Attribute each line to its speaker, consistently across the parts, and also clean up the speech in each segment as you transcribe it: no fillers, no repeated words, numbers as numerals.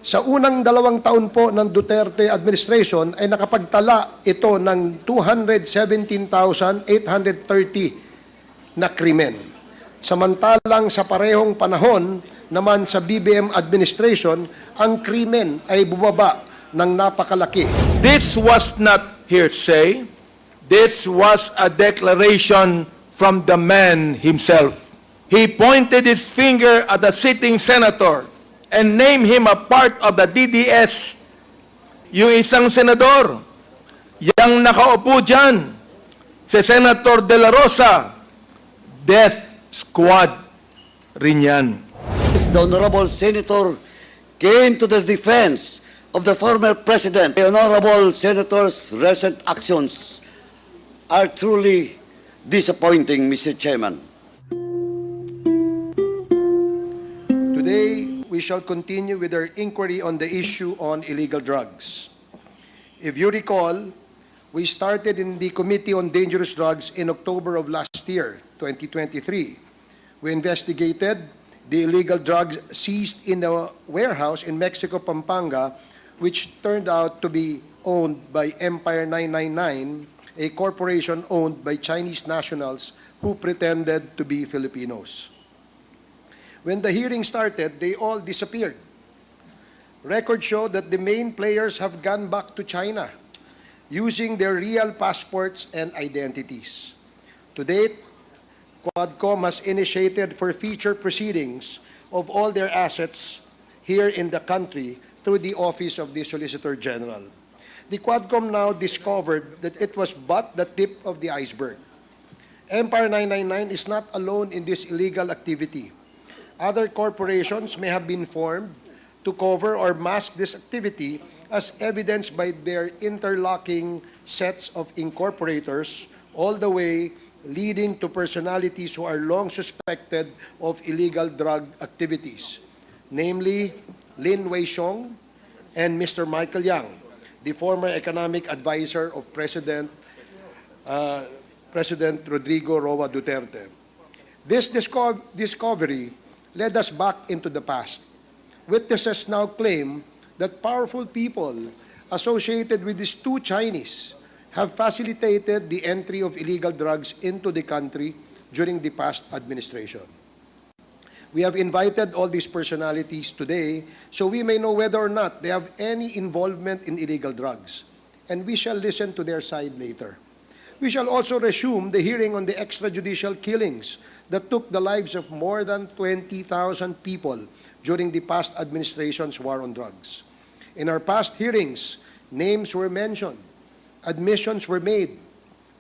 Speaker 1: Sa unang 2 taon po ng Duterte administration ay nakapagtala ito ng 217,830 na krimen. Samantalang sa parehong panahon naman sa BBM administration, ang krimen ay bumaba ng napakalaki.
Speaker 2: This was not hearsay. This was a declaration from the man himself. He pointed his finger at the sitting senator and named him a part of the DDS. Yung isang senador, yang nakaupo dyan, si Senator De La Rosa, death squad rin yan.
Speaker 3: If the Honorable Senator came to the defense of the former President, the Honorable Senator's recent actions are truly disappointing, Mr. Chairman.
Speaker 1: Today, we shall continue with our inquiry on the issue on illegal drugs. If you recall, we started in the Committee on Dangerous Drugs in October of last year, 2023. We investigated the illegal drugs seized in a warehouse in Mexico, Pampanga, which turned out to be owned by Empire 999, a corporation owned by Chinese nationals who pretended to be Filipinos. When the hearing started, they all disappeared. Records show that the main players have gone back to China using their real passports and identities. To date, QuadCom has initiated forfeiture proceedings of all their assets here in the country through the Office of the Solicitor General. The QuadCom now discovered that it was but the tip of the iceberg. Empire 999 is not alone in this illegal activity. Other corporations may have been formed to cover or mask this activity, as evidenced by their interlocking sets of incorporators, all the way leading to personalities who are long suspected of illegal drug activities, namely Lin Wei-Xiong and Mr. Michael Yang, the former economic advisor of President Rodrigo Roa Duterte. This discovery led us back into the past. Witnesses now claim that powerful people associated with these two Chinese have facilitated the entry of illegal drugs into the country during the past administration. We have invited all these personalities today so we may know whether or not they have any involvement in illegal drugs, and we shall listen to their side later. We shall also resume the hearing on the extrajudicial killings that took the lives of more than 20,000 people during the past administration's war on drugs. In our past hearings, names were mentioned, admissions were made,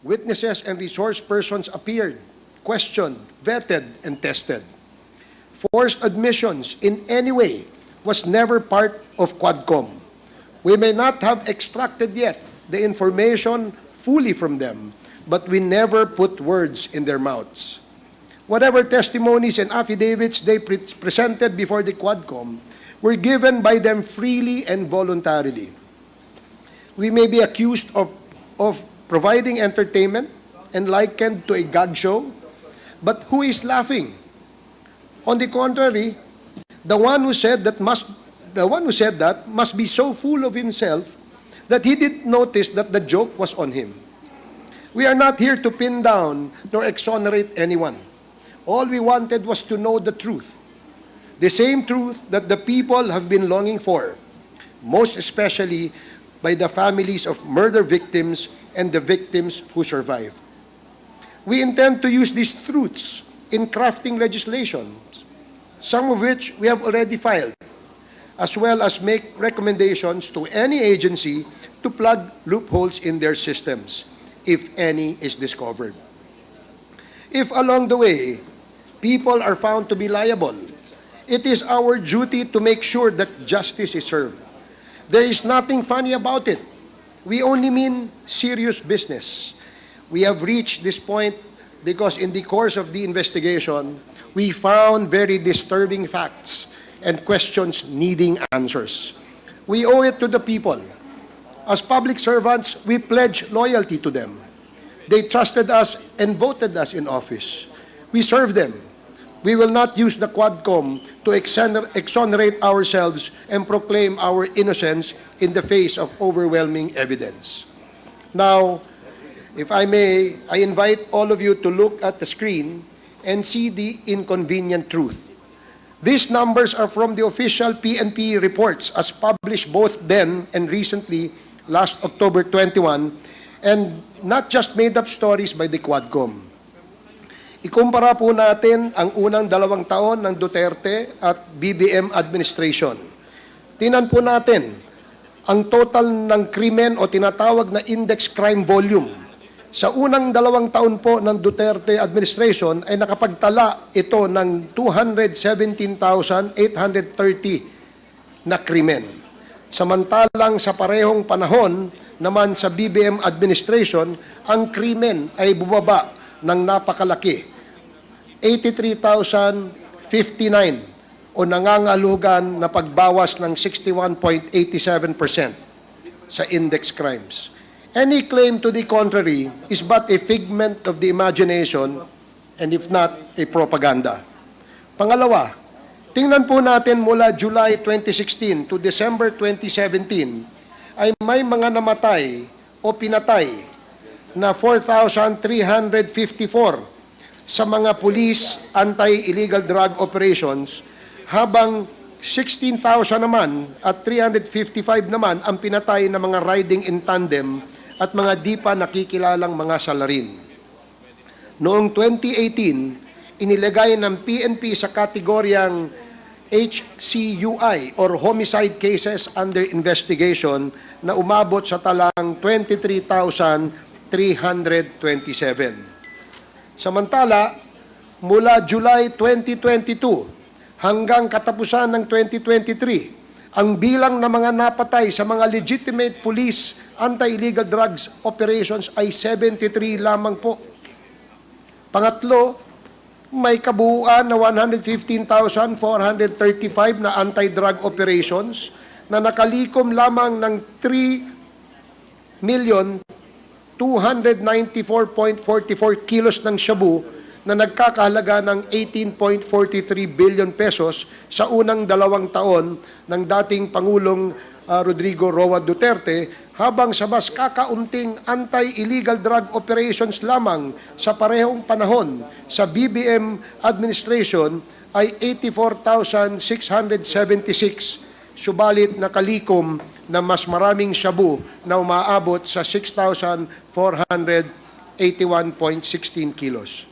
Speaker 1: witnesses and resource persons appeared, questioned, vetted, and tested. Forced admissions in any way was never part of QuadCom. We may not have extracted yet the information fully from them, but we never put words in their mouths. Whatever testimonies and affidavits they presented before the QuadCom were given by them freely and voluntarily. We may be accused of providing entertainment and likened to a gag show, but who is laughing? On the contrary, the one who said that must be so full of himself that he didn't notice that the joke was on him. We are not here to pin down nor exonerate anyone. All we wanted was to know the truth, the same truth that the people have been longing for, most especially by the families of murder victims and the victims who survived. We intend to use these truths in crafting legislation, some of which we have already filed, as well as make recommendations to any agency to plug loopholes in their systems, if any is discovered. If along the way, people are found to be liable, it is our duty to make sure that justice is served. There is nothing funny about it. We only mean serious business. We have reached this point because in the course of the investigation, we found very disturbing facts and questions needing answers. We owe it to the people. As public servants, we pledge loyalty to them. They trusted us and voted us in office. We serve them. We will not use the QuadCom to exonerate ourselves and proclaim our innocence in the face of overwhelming evidence. Now, if I may, I invite all of you to look at the screen and see the inconvenient truth. These numbers are from the official PNP reports as published both then and recently, last October 21, and not just made-up stories by the QuadCom. Ikumpara po natin ang unang 2 taon ng Duterte at BBM administration. Tingnan po natin ang total ng krimen o tinatawag na index crime volume. Sa unang 2 taon po ng Duterte administration ay nakapagtala ito ng 217,830 na krimen. Samantalang sa parehong panahon naman sa BBM administration, ang krimen ay bumaba ng napakalaki, 83,059 o nangangalugan na pagbawas ng 61.87% sa index crimes. Any claim to the contrary is but a figment of the imagination and if not, a propaganda. Pangalawa, tingnan po natin mula July 2016 to December 2017 ay may mga namatay o pinatay na 4,354 sa mga police anti-illegal drug operations, habang 16,000 naman at 355 naman ang pinatay na mga riding in tandem at mga di pa nakikilalang mga salarin. Noong 2018, inilagay ng PNP sa kategoryang HCUI or Homicide Cases Under Investigation na umabot sa talang 23,327. Samantala, mula July 2022 hanggang katapusan ng 2023, ang bilang ng mga napatay sa mga legitimate police anti-illegal drugs operations ay 73 lamang po. Pangatlo, may kabuuan na 115,435 na anti-drug operations na nakalikom lamang ng 3,294,44 kilos ng shabu na nagkakahalaga ng 18.43 billion pesos sa unang 2 taon ng dating Pangulong Rodrigo Roa Duterte, habang sa mas kakaunting anti-illegal drug operations lamang sa parehong panahon sa BBM administration ay 84,676, subalit nakalikom na mas maraming shabu na umaabot sa 6,481.16 kilos.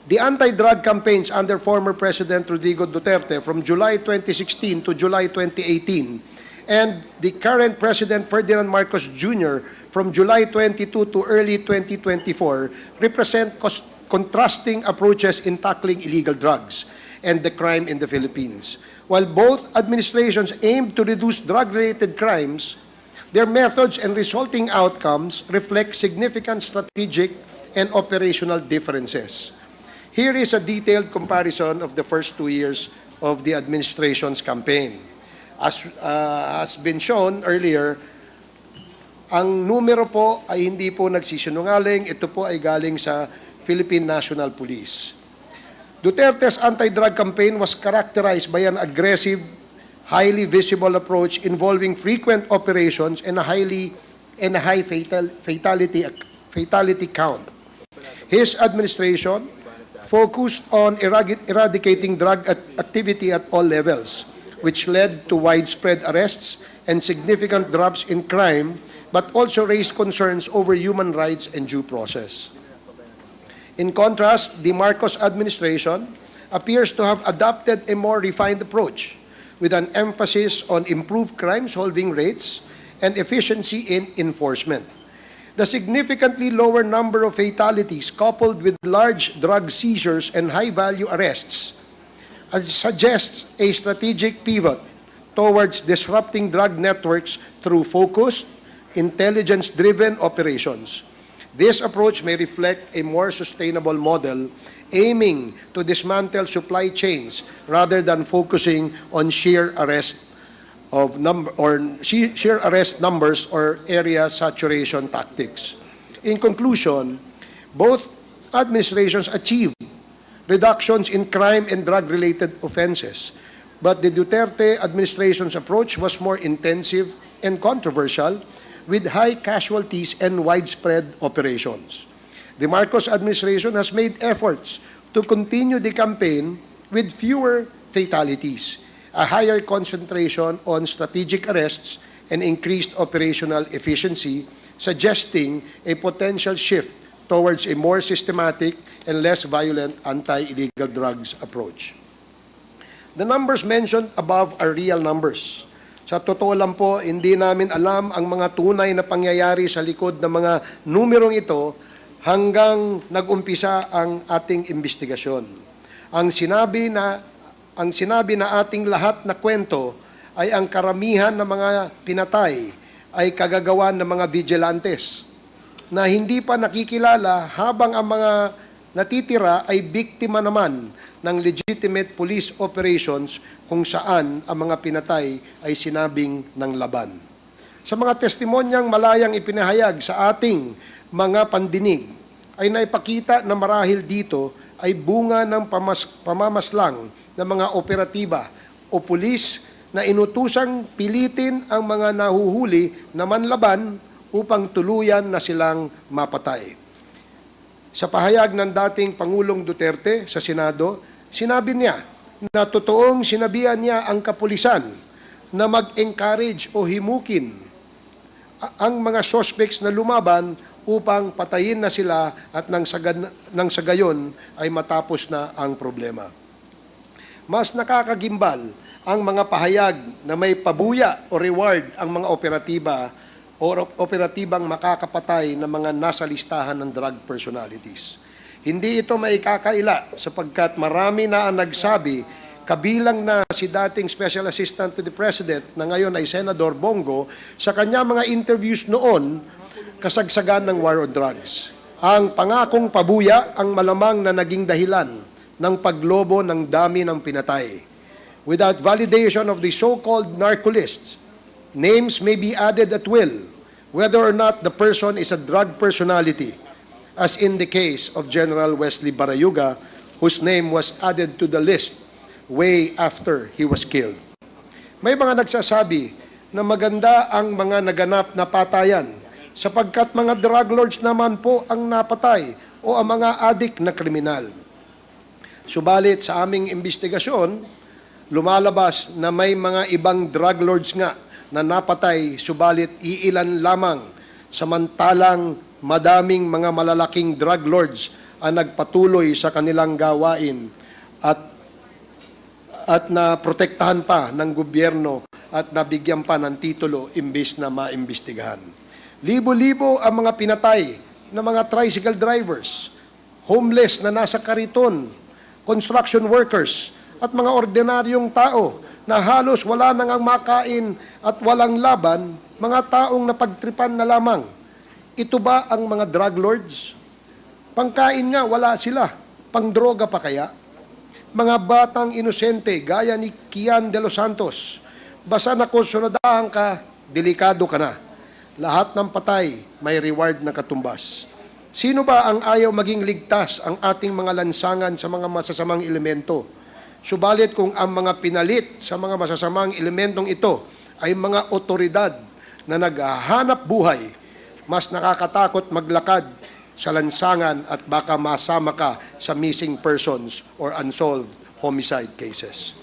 Speaker 1: The anti-drug campaigns under former President Rodrigo Duterte from July 2016 to July 2018 and the current President Ferdinand Marcos Jr. from July 22 to early 2024 represent contrasting approaches in tackling illegal drugs and the crime in the Philippines. While both administrations aimed to reduce drug-related crimes, their methods and resulting outcomes reflect significant strategic and operational differences. Here is a detailed comparison of the first 2 years of the administration's campaign. As has been shown earlier, ang numero po ay hindi po nagsisinungaling. Ito po ay galing sa Philippine National Police. Duterte's anti-drug campaign was characterized by an aggressive, highly visible approach involving frequent operations and a high fatality count. His administration focused on eradicating drug activity at all levels, which led to widespread arrests and significant drops in crime, but also raised concerns over human rights and due process. In contrast, the Marcos administration appears to have adopted a more refined approach with an emphasis on improved crime-solving rates and efficiency in enforcement. The significantly lower number of fatalities coupled with large drug seizures and high-value arrests suggests a strategic pivot towards disrupting drug networks through focused, intelligence-driven operations. This approach may reflect a more sustainable model aiming to dismantle supply chains rather than focusing on sheer arrest numbers or area saturation tactics. In conclusion, both administrations achieved reductions in crime and drug-related offenses. But the Duterte administration's approach was more intensive and controversial, with high casualties and widespread operations. The Marcos administration has made efforts to continue the campaign with fewer fatalities, a higher concentration on strategic arrests, and increased operational efficiency, suggesting a potential shift towards a more systematic and less violent anti-illegal drugs approach. The numbers mentioned above are real numbers. Sa totoo lang po, hindi namin alam ang mga tunay na pangyayari sa likod ng mga numerong ito hanggang nag-umpisa ang ating investigasyon. Ang sinabi na ating lahat na kwento ay ang karamihan ng mga pinatay ay kagagawan ng mga vigilantes na hindi pa nakikilala, habang ang mga natitira ay biktima naman ng legitimate police operations kung saan ang mga pinatay ay sinabing ng laban. Sa mga testimonyang malayang ipinahayag sa ating mga pandinig, ay naipakita na marahil dito ay bunga ng pamamaslang ng mga operatiba o pulis na inutusang pilitin ang mga nahuhuli na manlaban upang tuluyan na silang mapatay. Sa pahayag ng dating Pangulong Duterte sa Senado, sinabi niya na totoong sinabihan niya ang kapulisan na mag-encourage o himukin ang mga suspects na lumaban upang patayin na sila at nang sa gayon ay matapos na ang problema. Mas nakakagimbal ang mga pahayag na may pabuya o reward ang mga operatibang makakapatay ng mga nasa listahan ng drug personalities. Hindi ito maikakaila sapagkat marami na ang nagsabi, kabilang na si dating Special Assistant to the President na ngayon ay Senador Bongo, sa kanya mga interviews noon, kasagsagan ng war on drugs. Ang pangakong pabuya ang malamang na naging dahilan ng paglobo ng dami ng pinatay. Without validation of the so-called narco-lists, names may be added at will, whether or not the person is a drug personality, as in the case of General Wesley Barayuga, whose name was added to the list way after he was killed. May mga nagsasabi na maganda ang mga naganap na patayan sapagkat mga drug lords naman po ang napatay o ang mga adik na kriminal. Subalit sa aming investigasyon, lumalabas na may mga ibang drug lords nga na napatay, subalit iilan lamang, samantalang madaming mga malalaking drug lords ang nagpatuloy sa kanilang gawain at naprotektahan pa ng gobyerno at nabigyan pa ng titulo imbis na maimbestigahan. Libo-libo ang mga pinatay ng mga tricycle drivers, homeless na nasa kariton, construction workers, at mga ordinaryong tao na halos wala nang ang makain at walang laban, mga taong napagtripan na lamang. Ito ba ang mga drug lords? Pangkain nga, wala sila. Pangdroga pa kaya? Mga batang inosente gaya ni Kian de los Santos, basta na konsunadahan ka, delikado ka na. Lahat ng patay may reward na katumbas. Sino ba ang ayaw maging ligtas ang ating mga lansangan sa mga masasamang elemento? Subalit kung ang mga pinalit sa mga masasamang elementong ito ay mga otoridad na naghahanap buhay, mas nakakatakot maglakad sa lansangan at baka masama ka sa missing persons or unsolved homicide cases.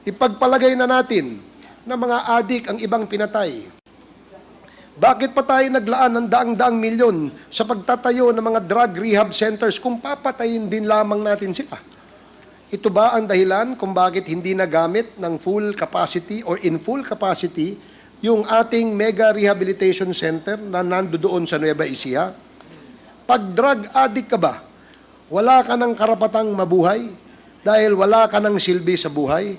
Speaker 1: Ipagpalagay na natin na mga adik ang ibang pinatay. Bakit pa tayo naglaan ng daang-daang milyon sa pagtatayo ng mga drug rehab centers kung papatayin din lamang natin sila? Ito ba ang dahilan kung bakit hindi nagamit ng full capacity or in full capacity yung ating mega rehabilitation center na nandoon sa Nueva Ecija? Pag drug addict ka ba, wala ka ng karapatang mabuhay dahil wala ka ng silbi sa buhay?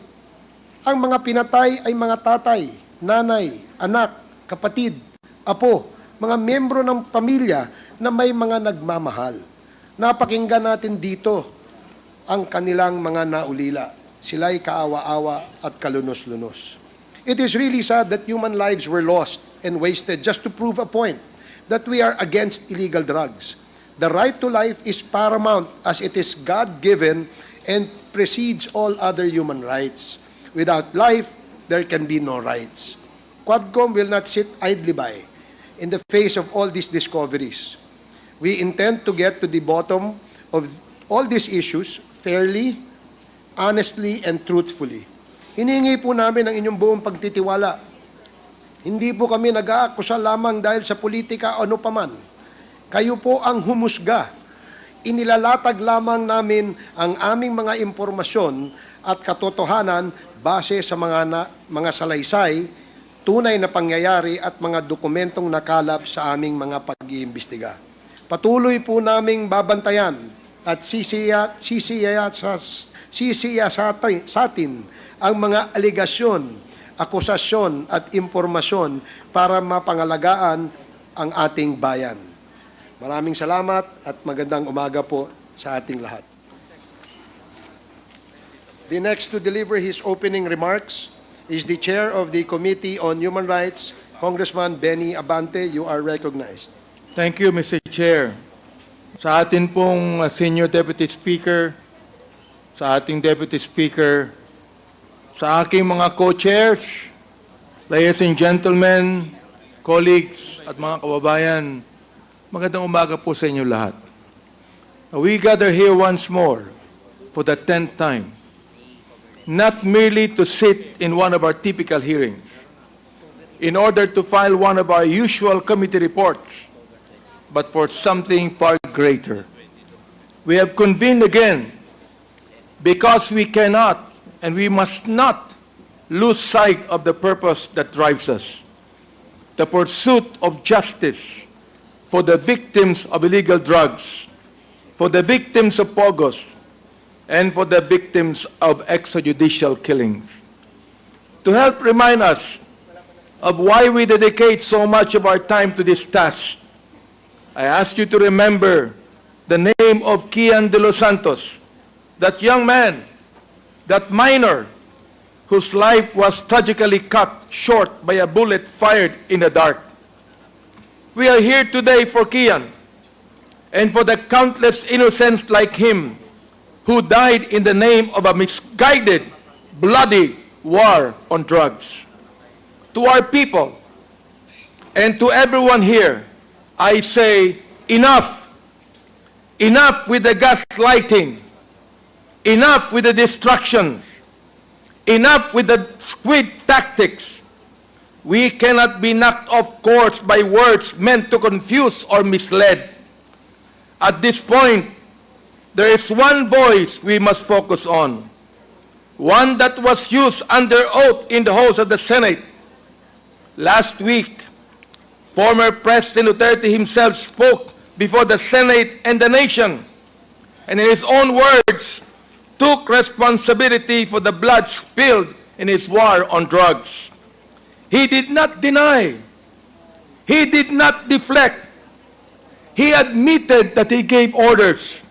Speaker 1: Ang mga pinatay ay mga tatay, nanay, anak, kapatid, apo, mga miyembro ng pamilya na may mga nagmamahal. Napakinggan natin dito ang kanilang mga naulila. Sila'y kaawa-awa at kalunos-lunos. It is really sad that human lives were lost and wasted just to prove a point that we are against illegal drugs. The right to life is paramount as it is God-given and precedes all other human rights. Without life, there can be no rights. QuadCom will not sit idly by in the face of all these discoveries. We intend to get to the bottom of all these issues fairly, honestly, and truthfully. Hiningi po namin ang inyong buong pagtitiwala. Hindi po kami nag-aakusa lamang dahil sa politika o ano paman. Kayo po ang humusga. Inilalatag lamang namin ang aming mga impormasyon at katotohanan base sa mga salaysay, tunay na pangyayari at mga dokumentong nakalap sa aming mga pag-iimbestiga. Patuloy po naming babantayan at sisiya sa atin ang mga aligasyon, akusasyon at impormasyon para mapangalagaan ang ating bayan. Maraming salamat at magandang umaga po sa ating lahat. The next to deliver his opening remarks is the Chair of the Committee on Human Rights, Congressman Benny Abante. You are recognized.
Speaker 2: Thank you, Mr. Chair. Sa atin pong Senior Deputy Speaker, sa ating Deputy Speaker, sa aking mga co-chairs, ladies and gentlemen, colleagues at mga kababayan, magandang umaga po sa inyo lahat. We gather here once more for the 10th time, not merely to sit in one of our typical hearings, in order to file one of our usual committee reports, but for something far greater. We have convened again because we cannot and we must not lose sight of the purpose that drives us, the pursuit of justice for the victims of illegal drugs, for the victims of pogos, and for the victims of extrajudicial killings. To help remind us of why we dedicate so much of our time to this task, I ask you to remember the name of Kian de los Santos, that young man, that minor, whose life was tragically cut short by a bullet fired in the dark. We are here today for Kian and for the countless innocents like him who died in the name of a misguided, bloody war on drugs. To our people and to everyone here, I say, enough. Enough with the gaslighting. Enough with the distractions. Enough with the squid tactics. We cannot be knocked off course by words meant to confuse or mislead. At this point, there is one voice we must focus on. One that was used under oath in the halls of the Senate. Last week, former President Duterte himself spoke before the Senate and the nation, and in his own words, took responsibility for the blood spilled in his war on drugs. He did not deny. He did not deflect. He admitted that he gave orders.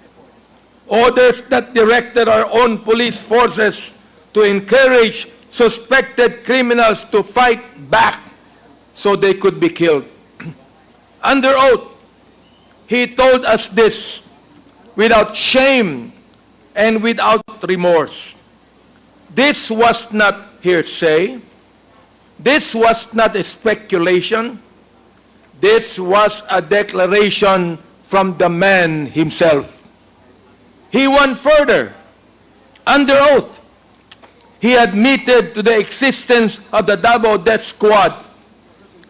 Speaker 2: Orders that directed our own police forces to encourage suspected criminals to fight back so they could be killed. Under oath, he told us this without shame and without remorse. This was not hearsay. This was not a speculation. This was a declaration from the man himself. He went further. Under oath, he admitted to the existence of the Davao Death Squad,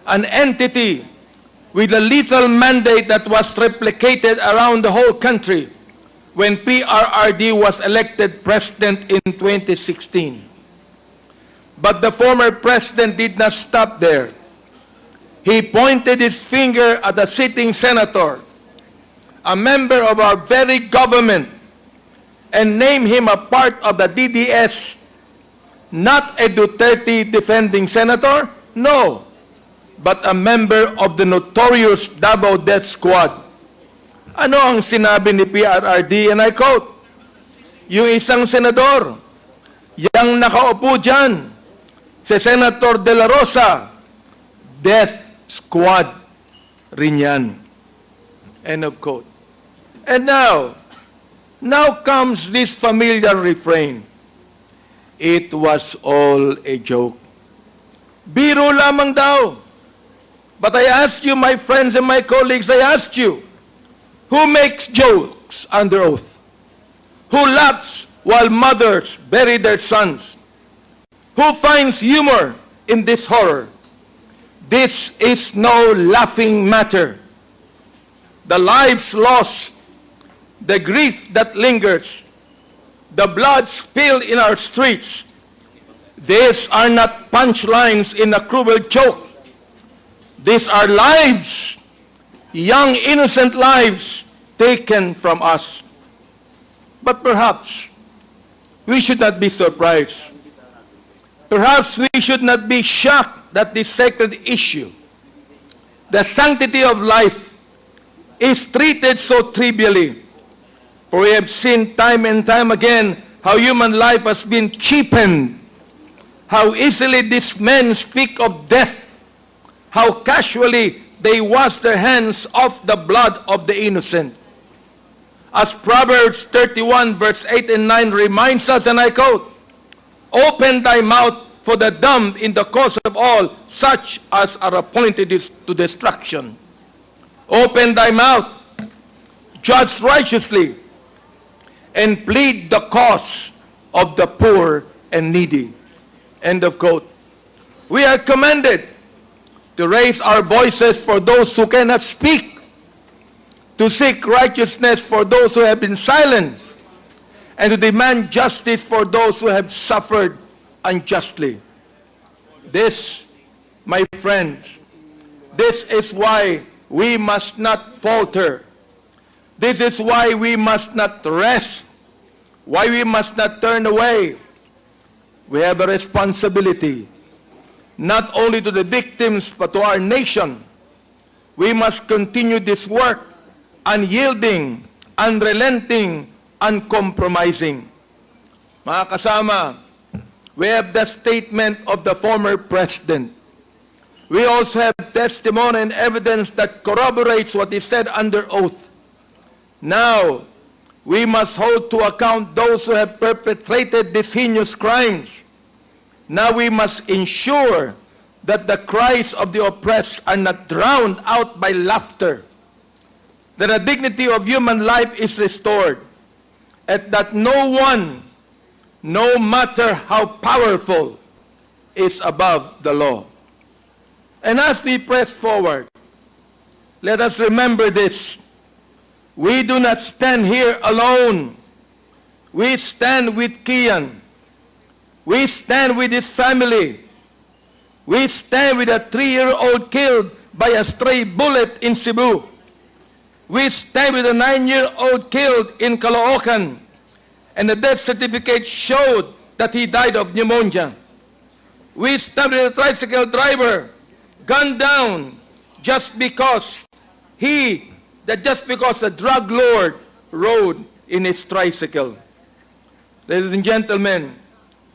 Speaker 2: an entity with a lethal mandate that was replicated around the whole country when PRRD was elected president in 2016. But the former president did not stop there. He pointed his finger at a sitting senator, a member of our very government, and named him a part of the DDS, not a Duterte defending senator, no, but a member of the notorious Davao Death Squad. Ano ang sinabi ni PRRD? And I quote, yung isang senador, yang nakaupo dyan, si Senator De La Rosa, Death Squad rin yan. End of quote. And now, Now comes this familiar refrain. It was all a joke. Biro lamang daw. But I ask you, my friends and my colleagues, I ask you, who makes jokes under oath? Who laughs while mothers bury their sons? Who finds humor in this horror? This is no laughing matter. The lives lost, the grief that lingers, the blood spilled in our streets, these are not punchlines in a cruel joke. These are lives, young innocent lives taken from us. But perhaps we should not be surprised. Perhaps we should not be shocked that this sacred issue, the sanctity of life, is treated so trivially. For we have seen time and time again how human life has been cheapened, how easily these men speak of death, how casually they wash their hands off the blood of the innocent. As Proverbs 31 verse 8 and 9 reminds us, and I quote, "Open thy mouth for the dumb in the cause of all such as are appointed to destruction. Open thy mouth, judge righteously, and plead the cause of the poor and needy." End of quote. We are commanded to raise our voices for those who cannot speak, to seek righteousness for those who have been silenced, and to demand justice for those who have suffered unjustly. This, my friends, this is why we must not falter. This is why we must not rest, why we must not turn away. We have a responsibility, not only to the victims, but to our nation. We must continue this work, unyielding, unrelenting, uncompromising. Mga kasama, we have the statement of the former president. We also have testimony and evidence that corroborates what he said under oath. Now, we must hold to account those who have perpetrated these heinous crimes. Now we must ensure that the cries of the oppressed are not drowned out by laughter, that the dignity of human life is restored, and that no one, no matter how powerful, is above the law. And as we press forward, let us remember this. We do not stand here alone. We stand with Kian. We stand with his family. We stand with a 3-year-old killed by a stray bullet in Cebu. We stand with a 9-year-old killed in Caloocan, and the death certificate showed that he died of pneumonia. We stand with a tricycle driver gunned down just because the drug lord rode in his tricycle. Ladies and gentlemen,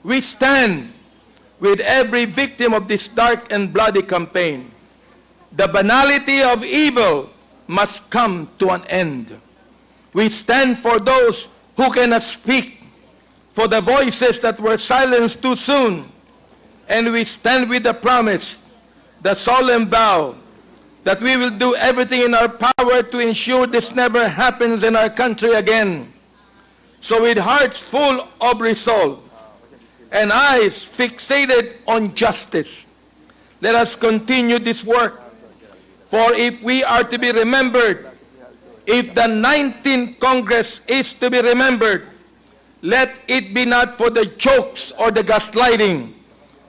Speaker 2: we stand with every victim of this dark and bloody campaign. The banality of evil must come to an end. We stand for those who cannot speak, for the voices that were silenced too soon, and we stand with the promise, the solemn vow, that we will do everything in our power to ensure this never happens in our country again. So with hearts full of resolve and eyes fixated on justice, let us continue this work. For if we are to be remembered, if the 19th Congress is to be remembered, let it be not for the jokes or the gaslighting,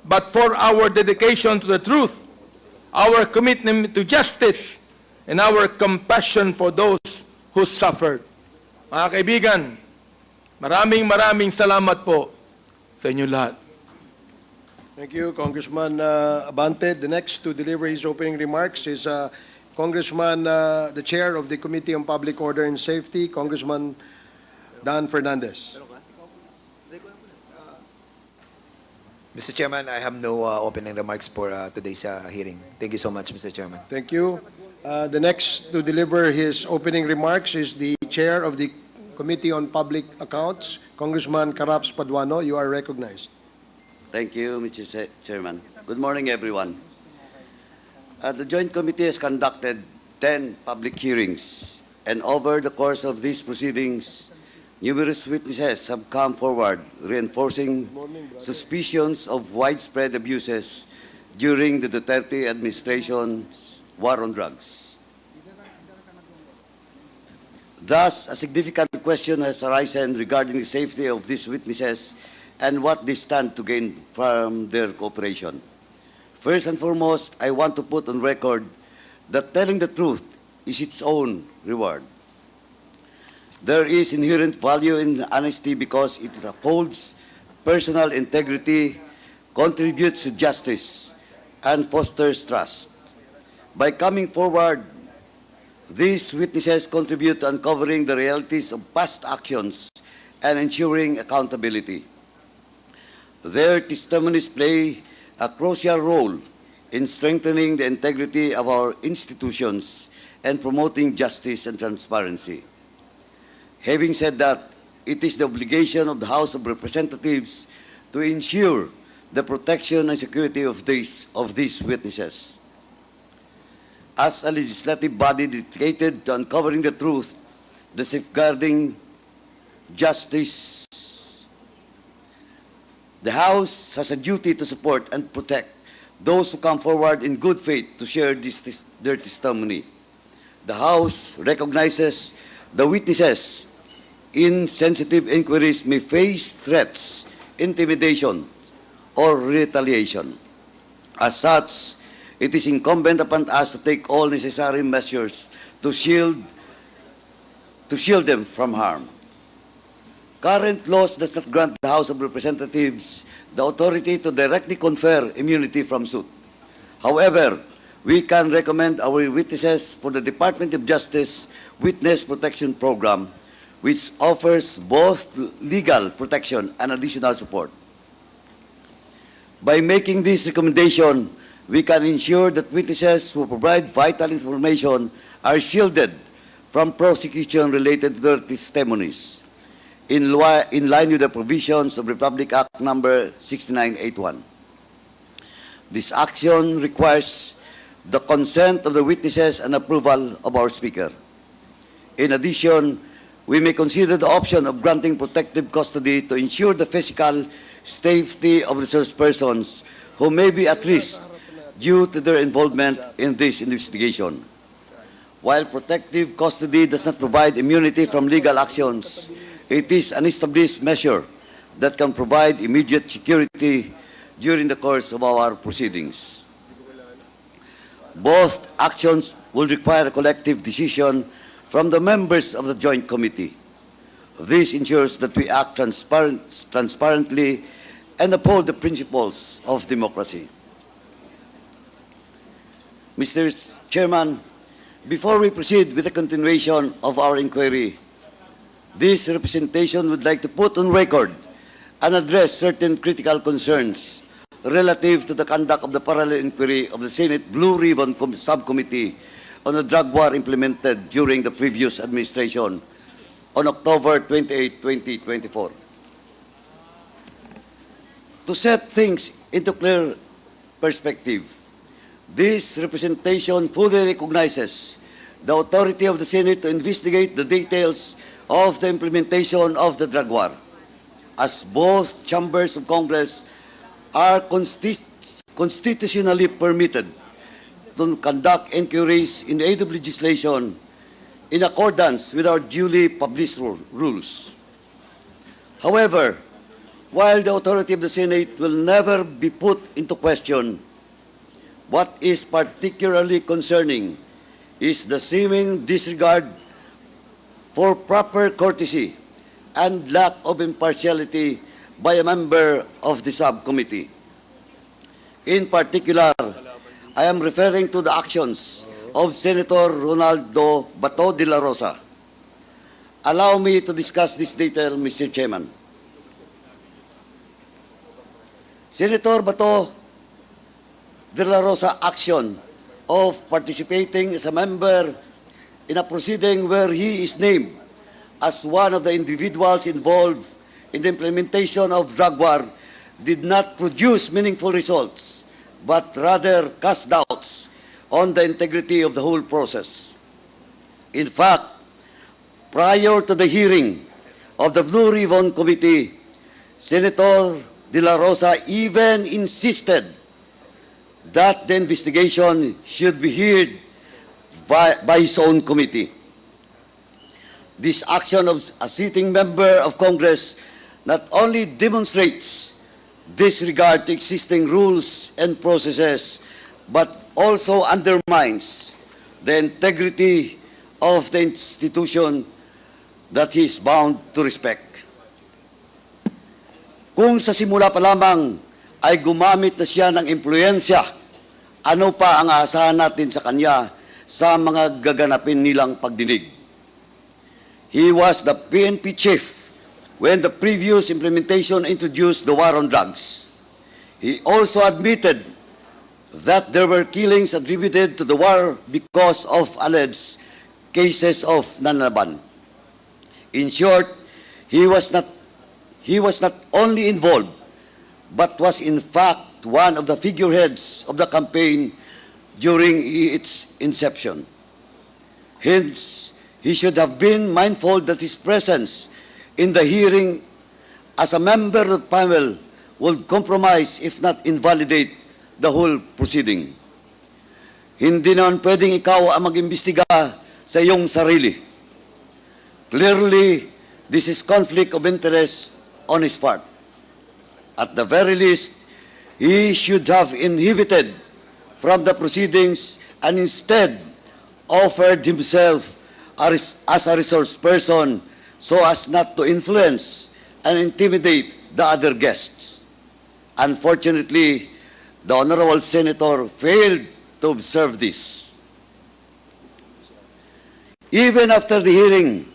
Speaker 2: but for our dedication to the truth, our commitment to justice, and our compassion for those who suffered. Mga kaibigan, maraming salamat po sa inyo lahat.
Speaker 1: Thank you, Congressman Abante. The next to deliver his opening remarks is Congressman, the Chair of the Committee on Public Order and Safety, Congressman Dan Fernandez.
Speaker 4: Mr. Chairman, I have no opening remarks for today's hearing. Thank you so much, Mr. Chairman.
Speaker 1: Thank you. The next to deliver his opening remarks is the Chair of the Committee on Public Accounts, Congressman Caraps Paduano, you are recognized.
Speaker 3: Thank you, Mr. Chairman. Good morning, everyone. The Joint Committee has conducted 10 public hearings, and over the course of these proceedings, numerous witnesses have come forward, reinforcing suspicions of widespread abuses during the Duterte administration's war on drugs. Thus, a significant question has arisen regarding the safety of these witnesses and what they stand to gain from their cooperation. First and foremost, I want to put on record that telling the truth is its own reward. There is inherent value in honesty because it upholds personal integrity, contributes to justice, and fosters trust. By coming forward, these witnesses contribute to uncovering the realities of past actions and ensuring accountability. Their testimonies play a crucial role in strengthening the integrity of our institutions and promoting justice and transparency. Having said that, it is the obligation of the House of Representatives to ensure the protection and security of these witnesses. As a legislative body dedicated to uncovering the truth, the safeguarding justice, the House has a duty to support and protect those who come forward in good faith to share their testimony. The House recognizes the witnesses in sensitive inquiries may face threats, intimidation, or retaliation. As such, it is incumbent upon us to take all necessary measures to shield them from harm. Current laws does not grant the House of Representatives the authority to directly confer immunity from suit. However, we can recommend our witnesses for the Department of Justice Witness Protection Program, which offers both legal protection and additional support. By making this recommendation, we can ensure that witnesses who provide vital information are shielded from prosecution related to their testimonies, in line with the provisions of Republic Act number 6981. This action requires the consent of the witnesses and approval of our Speaker. In addition, we may consider the option of granting protective custody to ensure the physical safety of resource persons who may be at risk due to their involvement in this investigation. While protective custody does not provide immunity from legal actions, it is an established measure that can provide immediate security during the course of our proceedings. Both actions will require a collective decision from the members of the Joint Committee. This ensures that we act transparently and uphold the principles of democracy. Mr. Chairman, before we proceed with the continuation of our inquiry, this representation would like to put on record and address certain critical concerns relative to the conduct of the parallel inquiry of the Senate Blue Ribbon Subcommittee on the drug war implemented during the previous administration on October 28, 2024. To set things into clear perspective, this representation fully recognizes the authority of the Senate to investigate the details of the implementation of the drug war, as both chambers of Congress are constitutionally permitted to conduct inquiries in aid of legislation in accordance with our duly published rules. However, while the authority of the Senate will never be put into question, what is particularly concerning is the seeming disregard for proper courtesy and lack of impartiality by a member of the subcommittee. In particular, I am referring to the actions of Senator Ronaldo Bato de la Rosa. Allow me to discuss this detail, Mr. Chairman. Senator Bato de la Rosa action of participating as a member in a proceeding where he is named as one of the individuals involved in the implementation of drug war, did not produce meaningful results, but rather cast doubts on the integrity of the whole process. In fact, prior to the hearing of the Blue Ribbon Committee, Senator De La Rosa even insisted that the investigation should be heard by his own committee. This action of a sitting member of Congress not only demonstrates disregard to existing rules and processes, but also undermines the integrity of the institution that he is bound to respect. Kung sa simula pa lamang ay gumamit na siya ng impluensya, ano pa ang aasahan natin sa kanya sa mga gaganapin nilang pagdinig? He was the PNP chief when the previous implementation introduced the war on drugs. He also admitted that there were killings attributed to the war because of alleged cases of nanlaban. In short, he was not only involved, but was in fact one of the figureheads of the campaign during its inception. Hence, he should have been mindful that his presence in the hearing as a member of the panel would compromise, if not invalidate, the whole proceeding. Hindi naman pwedeng ikaw ang mag-imbestiga sa iyong sarili. Clearly, this is conflict of interest on his part. At the very least, he should have inhibited from the proceedings and instead offered himself as a resource person so as not to influence and intimidate the other guests. Unfortunately, the Honorable Senator failed to observe this. Even after the hearing,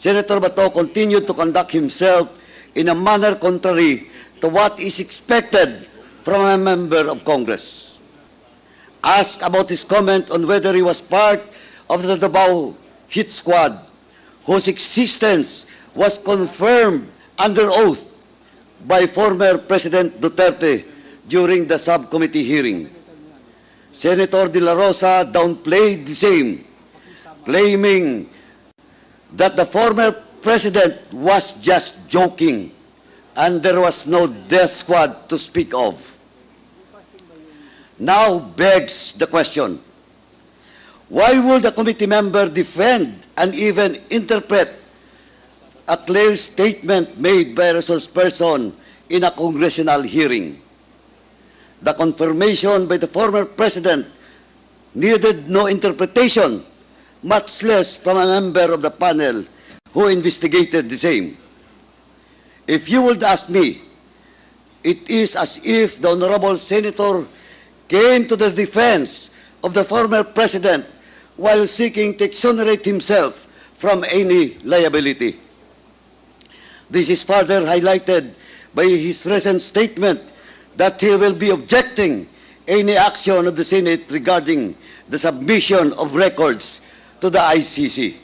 Speaker 3: Senator Bato continued to conduct himself in a manner contrary to what is expected from a member of Congress. Asked about his comment on whether he was part of the Davao hit squad, whose existence was confirmed under oath by former President Duterte during the subcommittee hearing. Senator De La Rosa downplayed the same, claiming that the former president was just joking and there was no death squad to speak of. Now begs the question, why would a committee member defend and even interpret a clear statement made by a resource person in a congressional hearing? The confirmation by the former president needed no interpretation, much less from a member of the panel who investigated the same. If you would ask me, it is as if the Honorable Senator came to the defense of the former president while seeking to exonerate himself from any liability. This is further highlighted by his recent statement that he will be objecting any action of the Senate regarding the submission of records to the ICC.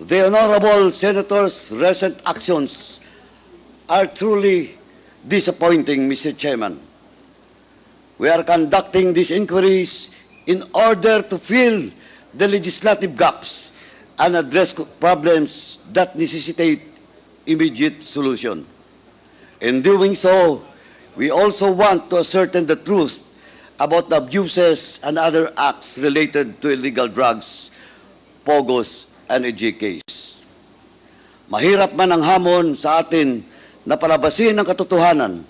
Speaker 3: The Honorable Senator's recent actions are truly disappointing, Mr. Chairman. We are conducting these inquiries in order to fill the legislative gaps and address problems that necessitate immediate solution. In doing so, we also want to ascertain the truth about the abuses and other acts related to illegal drugs, pogos, and EJKs. Mahirap man ang hamon sa atin na palabasin ang katotohanan.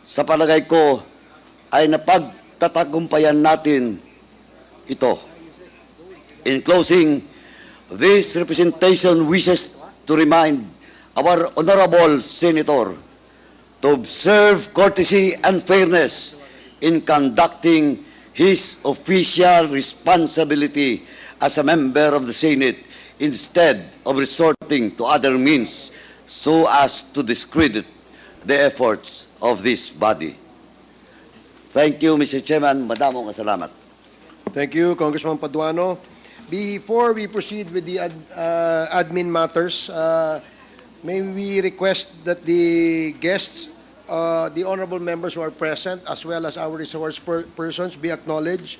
Speaker 3: Sa palagay ko, ay napagtatagumpayan natin ito. In closing, this representation wishes to remind our Honorable Senator to observe courtesy and fairness in conducting his official responsibility as a member of the Senate instead of resorting to other means so as to discredit the efforts of this body. Thank you, Mr. Chairman. Madamong salamat.
Speaker 1: Thank you, Congressman Paduano. Before we proceed with the admin matters, may we request that the guests, the honorable members who are present, as well as our resource persons, be acknowledged